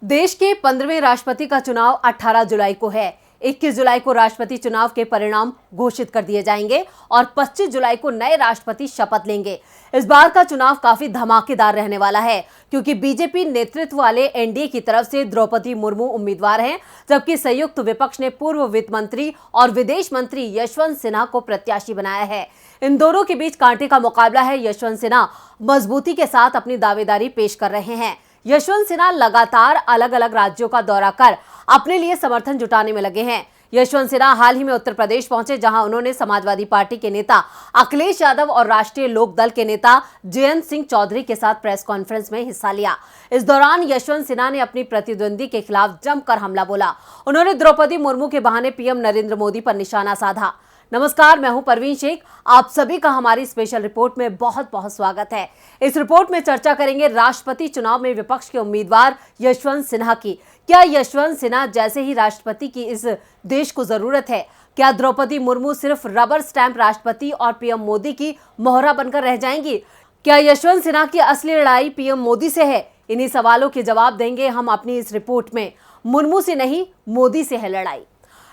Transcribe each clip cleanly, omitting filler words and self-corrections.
देश के 15वें राष्ट्रपति का चुनाव 18 जुलाई को है। 21 जुलाई को राष्ट्रपति चुनाव के परिणाम घोषित कर दिए जाएंगे और 25 जुलाई को नए राष्ट्रपति शपथ लेंगे। इस बार का चुनाव काफी धमाकेदार रहने वाला है क्योंकि बीजेपी नेतृत्व वाले एनडीए की तरफ से द्रौपदी मुर्मू उम्मीदवार हैं, जबकि संयुक्त विपक्ष ने पूर्व वित्त मंत्री और विदेश मंत्री यशवंत सिन्हा को प्रत्याशी बनाया है। इन दोनों के बीच कांटे का मुकाबला है। यशवंत सिन्हा मजबूती के साथ अपनी दावेदारी पेश कर रहे हैं। यशवंत सिन्हा लगातार अलग अलग राज्यों का दौरा कर अपने लिए समर्थन जुटाने में लगे हैं। यशवंत सिन्हा हाल ही में उत्तर प्रदेश पहुंचे, जहां उन्होंने समाजवादी पार्टी के नेता अखिलेश यादव और राष्ट्रीय लोक दल के नेता जयंत सिंह चौधरी के साथ प्रेस कॉन्फ्रेंस में हिस्सा लिया। इस दौरान यशवंत सिन्हा ने अपनी प्रतिद्वंदी के खिलाफ जमकर हमला बोला। उन्होंने द्रौपदी मुर्मू के बहाने पीएम नरेंद्र मोदी पर निशाना साधा। नमस्कार, मैं हूं परवीन शेख। आप सभी का हमारी स्पेशल रिपोर्ट में बहुत बहुत स्वागत है। इस रिपोर्ट में चर्चा करेंगे राष्ट्रपति चुनाव में विपक्ष के उम्मीदवार यशवंत सिन्हा की। क्या यशवंत सिन्हा जैसे ही राष्ट्रपति की इस देश को जरूरत है? क्या द्रौपदी मुर्मू सिर्फ रबर स्टैंप राष्ट्रपति और पीएम मोदी की मोहरा बनकर रह जाएंगी? क्या यशवंत सिन्हा की असली लड़ाई पीएम मोदी से है? इन्हीं सवालों के जवाब देंगे हम अपनी इस रिपोर्ट में। मुर्मू से नहीं, मोदी से है लड़ाई।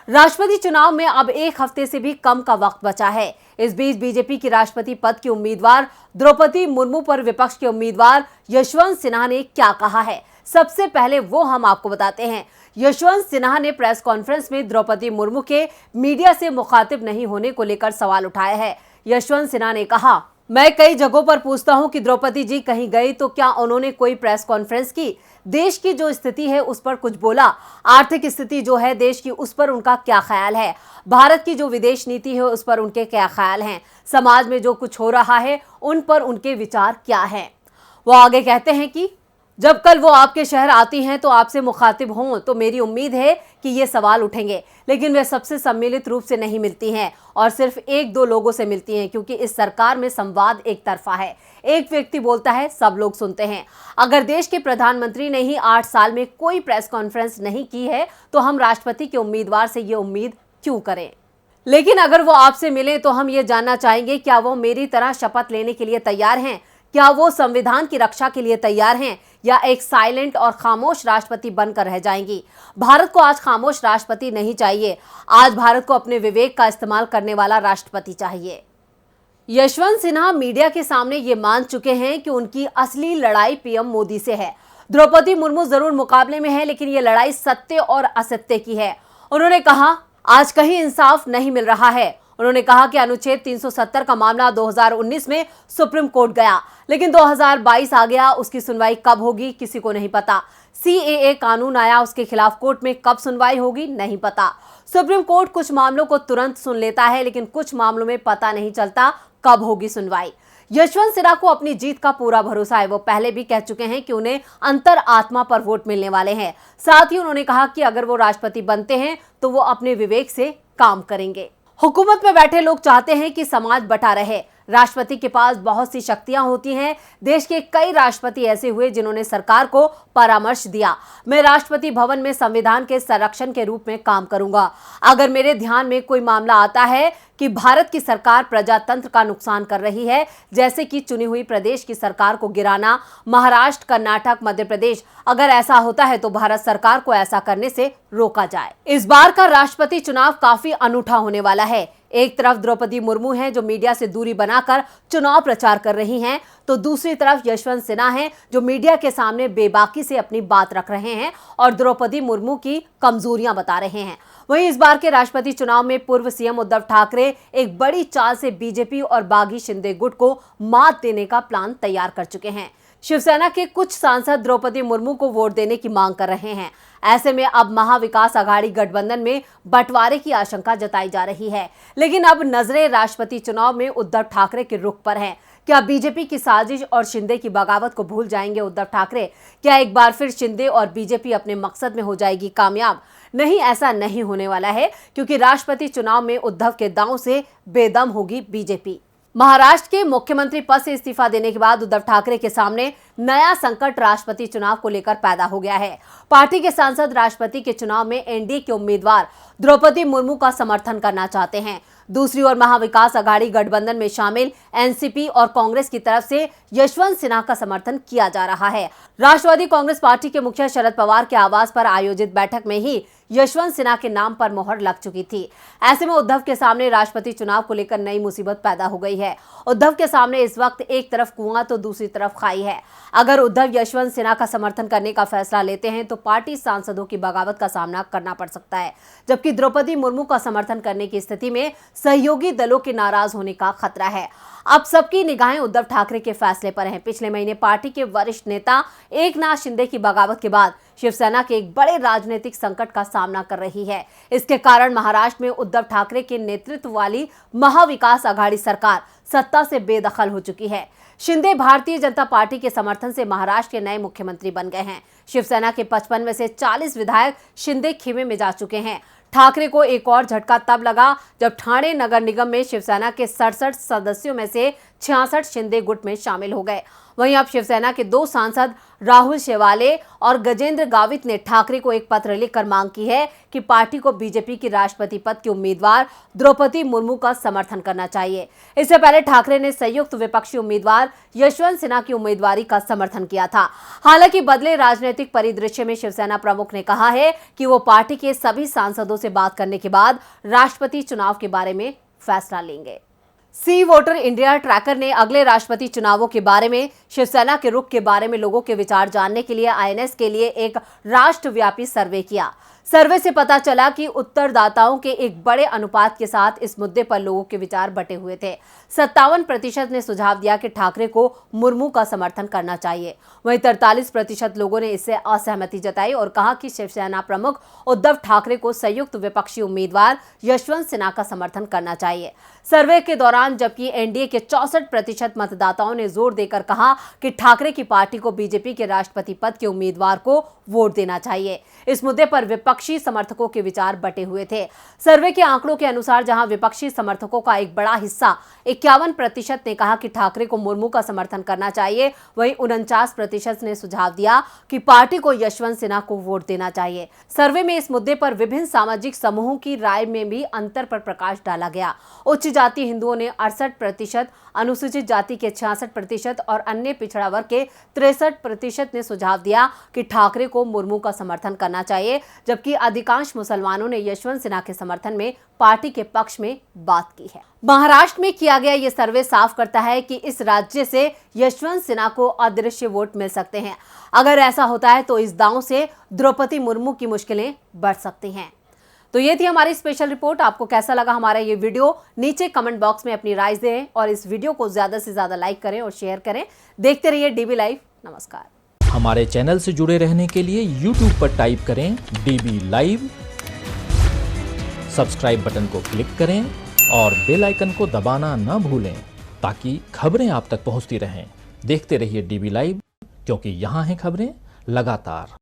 राष्ट्रपति चुनाव में अब एक हफ्ते से भी कम का वक्त बचा है। इस बीच बीजेपी की राष्ट्रपति पद की उम्मीदवार द्रौपदी मुर्मू पर विपक्ष के उम्मीदवार यशवंत सिन्हा ने क्या कहा है, सबसे पहले वो हम आपको बताते हैं। यशवंत सिन्हा ने प्रेस कॉन्फ्रेंस में द्रौपदी मुर्मू के मीडिया से मुखातिब नहीं होने को लेकर सवाल उठाया है। यशवंत सिन्हा ने कहा, मैं कई जगहों पर पूछता हूं कि द्रौपदी जी कहीं गई तो क्या उन्होंने कोई प्रेस कॉन्फ्रेंस की? देश की जो स्थिति है उस पर कुछ बोला? आर्थिक स्थिति जो है देश की, उस पर उनका क्या ख्याल है? भारत की जो विदेश नीति है उस पर उनके क्या ख्याल हैं? समाज में जो कुछ हो रहा है उन पर उनके विचार क्या हैं? वो आगे कहते हैं कि जब कल वो आपके शहर आती हैं तो आपसे मुखातिब हों तो मेरी उम्मीद है कि ये सवाल उठेंगे, लेकिन वे सबसे सम्मिलित रूप से नहीं मिलती हैं और सिर्फ एक दो लोगों से मिलती हैं, क्योंकि इस सरकार में संवाद एक तरफा है। एक व्यक्ति बोलता है, सब लोग सुनते हैं। अगर देश के प्रधानमंत्री ने ही 8 साल में कोई प्रेस कॉन्फ्रेंस नहीं की है तो हम राष्ट्रपति के उम्मीदवार से ये उम्मीद क्यों करें? लेकिन अगर वो आपसे मिले तो हम ये जानना चाहेंगे, क्या वो मेरी तरह शपथ लेने के लिए तैयार हैं? क्या वो संविधान की रक्षा के लिए तैयार हैं या एक साइलेंट और खामोश राष्ट्रपति बनकर रह जाएंगी? भारत को आज खामोश राष्ट्रपति नहीं चाहिए। आज भारत को अपने विवेक का इस्तेमाल करने वाला राष्ट्रपति चाहिए। यशवंत सिन्हा मीडिया के सामने ये मान चुके हैं कि उनकी असली लड़ाई पीएम मोदी से है। द्रौपदी मुर्मू जरूर मुकाबले में है, लेकिन ये लड़ाई सत्य और असत्य की है। उन्होंने कहा, आज कहीं इंसाफ नहीं मिल रहा है। उन्होंने कहा कि अनुच्छेद 370 का मामला 2019 में सुप्रीम कोर्ट गया, लेकिन 2022 आ गया। उसकी सुनवाई कब होगी किसी को नहीं पता। सीएए कानून आया, उसके खिलाफ कोर्ट में कब सुनवाई होगी नहीं पता। सुप्रीम कोर्ट कुछ मामलों को तुरंत सुन लेता है, लेकिन कुछ मामलों में पता नहीं चलता कब होगी सुनवाई। यशवंत सिन्हा को अपनी जीत का पूरा भरोसा है। वो पहले भी कह चुके हैं कि उन्हें अंतर आत्मा पर वोट मिलने वाले हैं। साथ ही उन्होंने कहा कि अगर वो राष्ट्रपति बनते हैं तो वो अपने विवेक से काम करेंगे। हुकूमत में बैठे लोग चाहते हैं कि समाज बटा रहे। राष्ट्रपति के पास बहुत सी शक्तियां होती हैं। देश के कई राष्ट्रपति ऐसे हुए जिन्होंने सरकार को परामर्श दिया, मैं राष्ट्रपति भवन में संविधान के संरक्षण के रूप में काम करूंगा। अगर मेरे ध्यान में कोई मामला आता है कि भारत की सरकार प्रजातंत्र का नुकसान कर रही है, जैसे कि चुनी हुई प्रदेश की सरकार को गिराना, महाराष्ट्र, कर्नाटक, मध्य प्रदेश, अगर ऐसा होता है तो भारत सरकार को ऐसा करने से रोका जाए। इस बार का राष्ट्रपति चुनाव काफी अनूठा होने वाला है। एक तरफ द्रौपदी मुर्मू हैं जो मीडिया से दूरी बनाकर चुनाव प्रचार कर रही हैं, तो दूसरी तरफ यशवंत सिन्हा हैं जो मीडिया के सामने बेबाकी से अपनी बात रख रहे हैं और द्रौपदी मुर्मू की कमजोरियां बता रहे हैं। वहीं इस बार के राष्ट्रपति चुनाव में पूर्व सीएम उद्धव ठाकरे एक बड़ी चाल से बीजेपी और बागी शिंदे गुट को मात देने का प्लान तैयार कर चुके हैं। शिवसेना के कुछ सांसद द्रौपदी मुर्मू को वोट देने की मांग कर रहे हैं। ऐसे में अब महाविकास आघाड़ी गठबंधन में बंटवारे की आशंका जताई जा रही है। लेकिन अब नजरें राष्ट्रपति चुनाव में उद्धव ठाकरे के रुख पर हैं। क्या बीजेपी की साजिश और शिंदे की बगावत को भूल जाएंगे उद्धव ठाकरे? क्या एक बार फिर शिंदे और बीजेपी अपने मकसद में हो जाएगी कामयाब? नहीं, ऐसा नहीं होने वाला है, क्योंकि राष्ट्रपति चुनाव में उद्धव के दांव से बेदम होगी बीजेपी। महाराष्ट्र के मुख्यमंत्री पद से इस्तीफा देने के बाद उद्धव ठाकरे के सामने नया संकट राष्ट्रपति चुनाव को लेकर पैदा हो गया है। पार्टी के सांसद राष्ट्रपति के चुनाव में एनडीए के उम्मीदवार द्रौपदी मुर्मू का समर्थन करना चाहते हैं। दूसरी ओर महाविकास आघाड़ी गठबंधन में शामिल एनसीपी और कांग्रेस की तरफ से यशवंत सिन्हा का समर्थन किया जा रहा है। राष्ट्रवादी कांग्रेस पार्टी के मुखिया शरद पवार के आवास पर आयोजित बैठक में ही यशवंत सिन्हा के नाम पर मोहर लग चुकी थी। ऐसे में उद्धव के सामने राष्ट्रपति चुनाव को लेकर नई मुसीबत पैदा हो गई है। उद्धव के सामने इस वक्त एक तरफ कुआं तो दूसरी तरफ खाई है। अगर उद्धव यशवंत सिन्हा का समर्थन करने का फैसला लेते हैं तो पार्टी सांसदों की बगावत का सामना करना पड़ सकता है, जबकि द्रौपदी मुर्मू का समर्थन करने की स्थिति में सहयोगी दलों के नाराज होने का खतरा है। अब सबकी निगाहें उद्धव ठाकरे के फैसले पर हैं। पिछले महीने पार्टी के वरिष्ठ नेता एकनाथ शिंदे की बगावत के बाद शिवसेना के एक बड़े राजनीतिक संकट का सामना कर रही है। इसके कारण महाराष्ट्र में उद्धव ठाकरे के नेतृत्व वाली महाविकास आघाड़ी सरकार सत्ता से बेदखल हो चुकी है। शिंदे भारतीय जनता पार्टी के समर्थन से महाराष्ट्र के नए मुख्यमंत्री बन गए हैं। शिवसेना के 55 में से 40 विधायक शिंदे खेमे में जा चुके हैं। ठाकरे को एक और झटका तब लगा जब ठाणे नगर निगम में शिवसेना के 67 सदस्यों में से 66 शिंदे गुट में शामिल हो गए। वहीं अब शिवसेना के 2 सांसद राहुल शेवाले और गजेंद्र गावित ने ठाकरे को एक पत्र लिखकर मांग की है कि पार्टी को बीजेपी की राष्ट्रपति पद की उम्मीदवार द्रौपदी मुर्मू का समर्थन करना चाहिए। इससे पहले ठाकरे ने संयुक्त विपक्षी उम्मीदवार यशवंत सिन्हा की उम्मीदवारी का समर्थन किया था। हालांकि बदले राजनीतिक परिदृश्य में शिवसेना प्रमुख ने कहा है कि वो पार्टी के सभी सांसदों से बात करने के बाद राष्ट्रपति चुनाव के बारे में फैसला लेंगे। सी वोटर इंडिया ट्रैकर ने अगले राष्ट्रपति चुनावों के बारे में शिवसेना के रुख के बारे में लोगों के विचार जानने के लिए आईएनएस के लिए एक राष्ट्रव्यापी सर्वे किया। सर्वे से पता चला कि उत्तरदाताओं के एक बड़े अनुपात के साथ इस मुद्दे पर लोगों के विचार बटे हुए थे। 57% ने सुझाव दिया कि ठाकरे को मुर्मू का समर्थन करना चाहिए। वहीं 43% लोगों ने इससे असहमति जताई और कहा कि शिवसेना प्रमुख उद्धव ठाकरे को संयुक्त विपक्षी उम्मीदवार यशवंत सिन्हा का समर्थन करना चाहिए। सर्वे के दौरान जबकि एनडीए के 64% मतदाताओं ने जोर देकर कहा कि ठाकरे की पार्टी को बीजेपी के राष्ट्रपति पद के उम्मीदवार को वोट देना चाहिए। इस मुद्दे पर विपक्षी समर्थकों के विचार बटे हुए थे। सर्वे के आंकड़ों के अनुसार जहां विपक्षी समर्थकों का एक बड़ा हिस्सा 51% ने कहा कि ठाकरे को मुर्मू का समर्थन करना चाहिए, वहीं 49% ने सुझाव दिया कि पार्टी को यशवंत सिन्हा को वोट देना चाहिए। सर्वे में इस मुद्दे पर विभिन्न सामाजिक समूहों की राय में भी अंतर पर प्रकाश डाला गया। उच्च जाति हिंदुओं ने 68%, अनुसूचित जाति के 66% और अन्य पिछड़ा वर्ग के 63% ने सुझाव दिया कि ठाकरे को मुर्मू का समर्थन करना चाहिए, जबकि अधिकांश मुसलमानों ने यशवंत सिन्हा के समर्थन में पार्टी के पक्ष में बात की है। महाराष्ट्र में किया गया यह सर्वे साफ करता है कि इस राज्य से यशवंत सिन्हा को अदृश्य वोट मिल सकते हैं। अगर ऐसा होता है तो इस दांव से द्रौपदी मुर्मू की मुश्किलें बढ़ सकती हैं। तो ये थी हमारी स्पेशल रिपोर्ट। आपको कैसा लगा हमारा ये वीडियो? नीचे कमेंट बॉक्स में अपनी राय दें और इस वीडियो को ज्यादा से ज्यादा लाइक करें और शेयर करें। देखते रहिए डीबी लाइव। नमस्कार। हमारे चैनल से जुड़े रहने के लिए YouTube पर टाइप करें डीबी लाइव, सब्सक्राइब बटन को क्लिक करें और बेल आइकन को दबाना न भूलें ताकि खबरें आप तक पहुंचती रहें। देखते रहिए डीबी लाइव, क्योंकि यहाँ हैं खबरें लगातार।